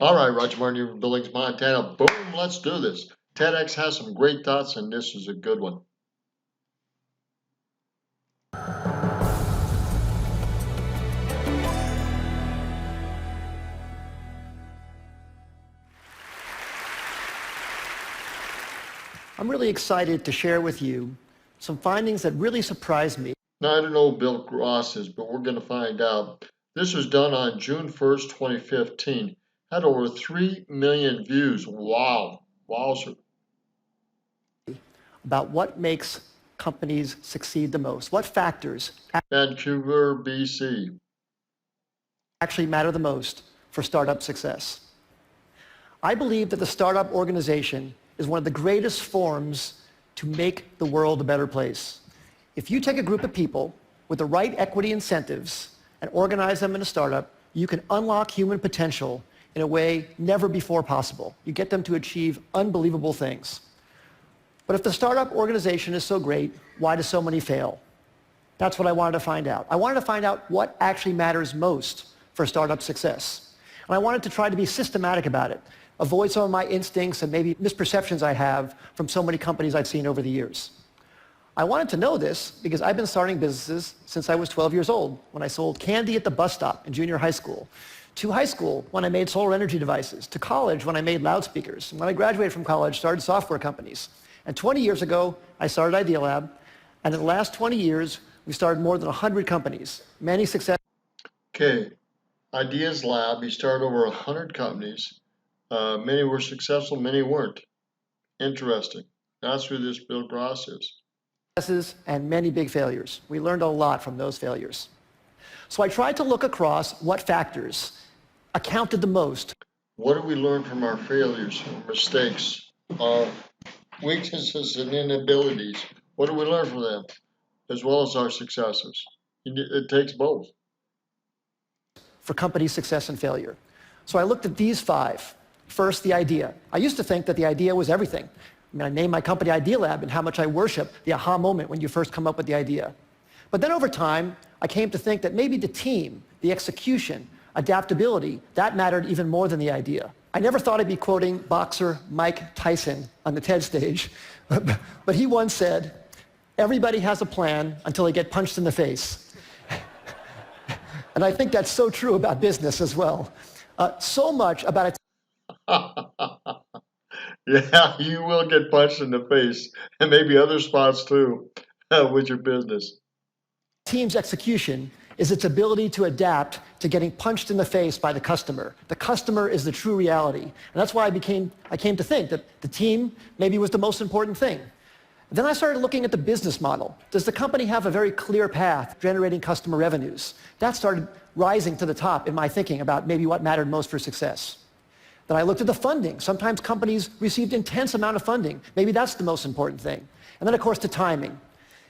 All right, Roger Martin from Billings, Montana. Boom, let's do this. TEDx has some great thoughts, and this is a good one. I'm really excited to share with you some findings that really surprised me. Now, I don't know who Bill Gross is, but we're going to find out. This was done on June 1st, 2015. Had over 3 million views. Wow. Wowzer. About what makes companies succeed the most. What factors Vancouver, BC. actually matter the most for startup success. I believe that the startup organization is one of the greatest forms to make the world a better place. If you take a group of people with the right equity incentives and organize them in a startup, you can unlock human potential in a way never before possible. You get them to achieve unbelievable things. But if the startup organization is so great, why do so many fail? That's what I wanted to find out. I wanted to find out what actually matters most for startup success. And I wanted to try to be systematic about it, avoid some of my instincts and maybe misperceptions I have from so many companies I've seen over the years. I wanted to know this because I've been starting businesses since I was 12 years old, when I sold candy at the bus stop in junior high school, to high school when I made solar energy devices, to college when I made loudspeakers, and when I graduated from college, started software companies. And 20 years ago, I started Idealab, and in the last 20 years, we started more than 100 companies, many successful. Okay, Ideas Lab, he started over 100 companies. Many were successful, many weren't. Interesting. That's who this Bill Gross is. Successes and many big failures. We learned a lot from those failures. So I tried to look across what factors accounted the most. What do we learn from our failures, our mistakes, our weaknesses and inabilities? What do we learn from them, as well as our successes? It takes both. For company success and failure. So I looked at these five. First, the idea. I used to think that the idea was everything. I mean, I named my company Idealab, and how much I worship the aha moment when you first come up with the idea. But then over time, I came to think that maybe the team, the execution, adaptability, that mattered even more than the idea. I never thought I'd be quoting boxer Mike Tyson on the TED stage, but he once said, "Everybody has a plan until they get punched in the face." And I think that's so true about business as well. So much about it. Yeah, you will get punched in the face, and maybe other spots too, with your business. Team's execution is its ability to adapt to getting punched in the face by the customer. The customer is the true reality. And that's why I came to think that the team maybe was the most important thing. Then I started looking at the business model. Does the company have a very clear path generating customer revenues? That started rising to the top in my thinking about maybe what mattered most for success. Then I looked at the funding. Sometimes companies received intense amount of funding. Maybe that's the most important thing. And then of course the timing.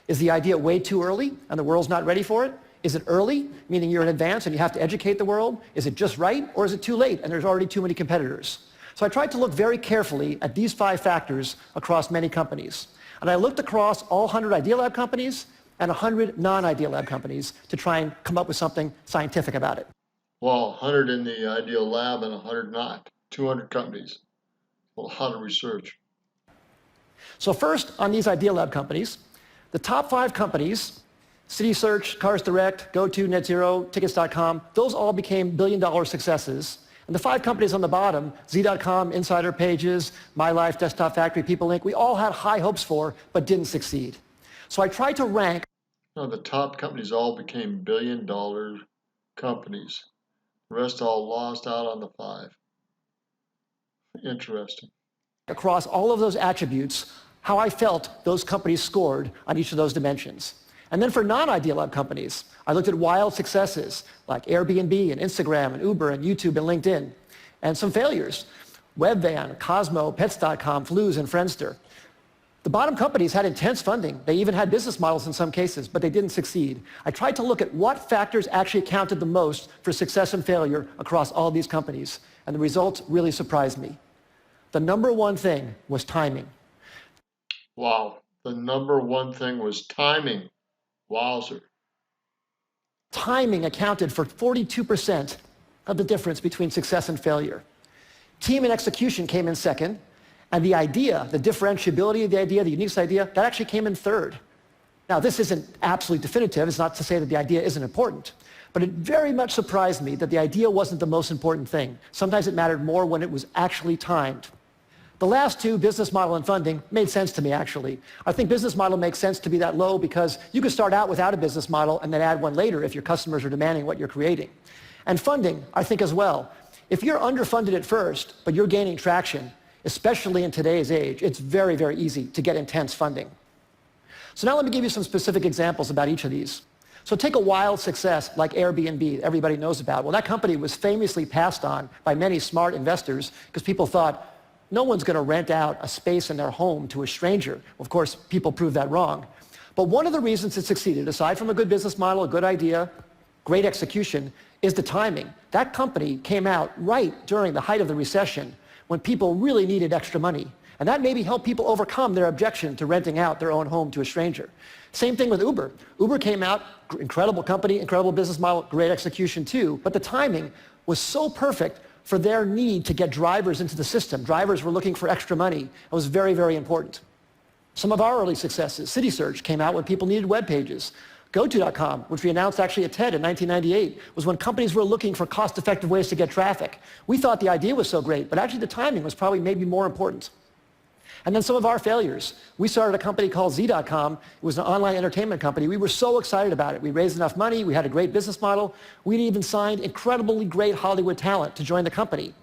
Is the idea way too early and the world's not ready for it? Is it early, meaning you're in advance and you have to educate the world? Is it just right, or is it too late and there's already too many competitors? So I tried to look very carefully at these five factors across many companies. And I looked across all 100 Idealab companies and 100 non-Idealab companies to try and come up with something scientific about it. Well, 100 in the Idealab and 100 not. 200 companies. A lot of research. So first, on these Idealab companies, the top 5 companies, CitySearch, CarsDirect, GoTo, NetZero, Tickets.com, those all became billion-dollar successes. And the 5 companies on the bottom, Z.com, Insider Pages, MyLife, Desktop Factory, PeopleLink, we all had high hopes for, but didn't succeed. So I tried to rank. No, the top companies all became billion-dollar companies. The rest all lost out on the 5. Interesting. Across all of those attributes, how I felt those companies scored on each of those dimensions. And then for non-Idealab companies, I looked at wild successes like Airbnb and Instagram and Uber and YouTube and LinkedIn, and some failures, Webvan, Cosmo, Pets.com, Flues, and Friendster. The bottom companies had intense funding. They even had business models in some cases, but they didn't succeed. I tried to look at what factors actually counted the most for success and failure across all these companies, and the results really surprised me. The number one thing was timing. Wow, the number one thing was timing. Wowzer. Timing accounted for 42% of the difference between success and failure. Team and execution came in second, and the idea, the differentiability of the idea, the uniqueness idea, that actually came in third. Now, this isn't absolutely definitive. It's not to say that the idea isn't important. But it very much surprised me that the idea wasn't the most important thing. Sometimes it mattered more when it was actually timed. The last two, business model and funding, made sense to me, actually. I think business model makes sense to be that low because you could start out without a business model and then add one later if your customers are demanding what you're creating. And funding, I think as well. If you're underfunded at first, but you're gaining traction, especially in today's age, it's very, very easy to get intense funding. So now let me give you some specific examples about each of these. So take a wild success like Airbnb, everybody knows about. Well, that company was famously passed on by many smart investors because people thought, no one's going to rent out a space in their home to a stranger. Of course, people proved that wrong. But one of the reasons it succeeded, aside from a good business model, a good idea, great execution, is the timing. That company came out right during the height of the recession when people really needed extra money. And that maybe helped people overcome their objection to renting out their own home to a stranger. Same thing with Uber. Uber came out, incredible company, incredible business model, great execution too, but the timing was so perfect for their need to get drivers into the system. Drivers were looking for extra money. It was very, very important. Some of our early successes, CitySearch came out when people needed web pages. GoTo.com, which we announced actually at TED in 1998, was when companies were looking for cost-effective ways to get traffic. We thought the idea was so great, but actually the timing was probably maybe more important. And then some of our failures. We started a company called Z.com. It was an online entertainment company. We were so excited about it. We raised enough money. We had a great business model. We'd even signed incredibly great Hollywood talent to join the company.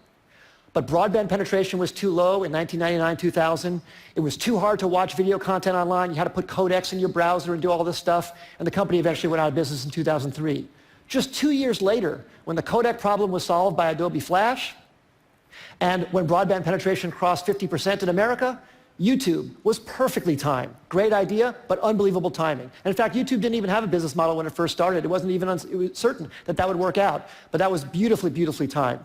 But broadband penetration was too low in 1999, 2000. It was too hard to watch video content online. You had to put codecs in your browser and do all this stuff. And the company eventually went out of business in 2003. Just 2 years later, when the codec problem was solved by Adobe Flash, and when broadband penetration crossed 50% in America, YouTube was perfectly timed. Great idea, but unbelievable timing. And in fact, YouTube didn't even have a business model when it first started. It wasn't even it was certain that that would work out. But that was beautifully, beautifully timed.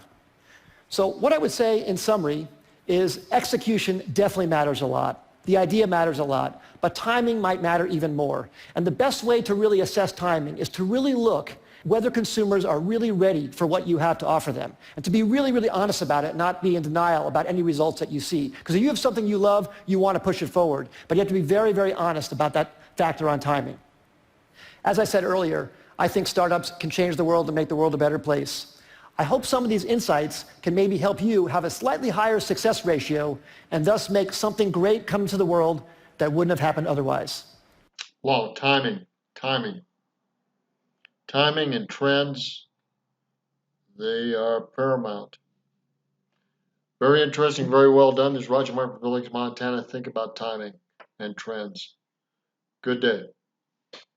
So what I would say in summary is execution definitely matters a lot. The idea matters a lot, but timing might matter even more. And the best way to really assess timing is to really look whether consumers are really ready for what you have to offer them. And to be really, really honest about it, not be in denial about any results that you see. Because if you have something you love, you want to push it forward. But you have to be very, very honest about that factor on timing. As I said earlier, I think startups can change the world and make the world a better place. I hope some of these insights can maybe help you have a slightly higher success ratio and thus make something great come to the world that wouldn't have happened otherwise. Wow, timing. Timing and trends, they are paramount. Very interesting, very well done. This is Roger Martin from Billings, Montana. Think about timing and trends. Good day.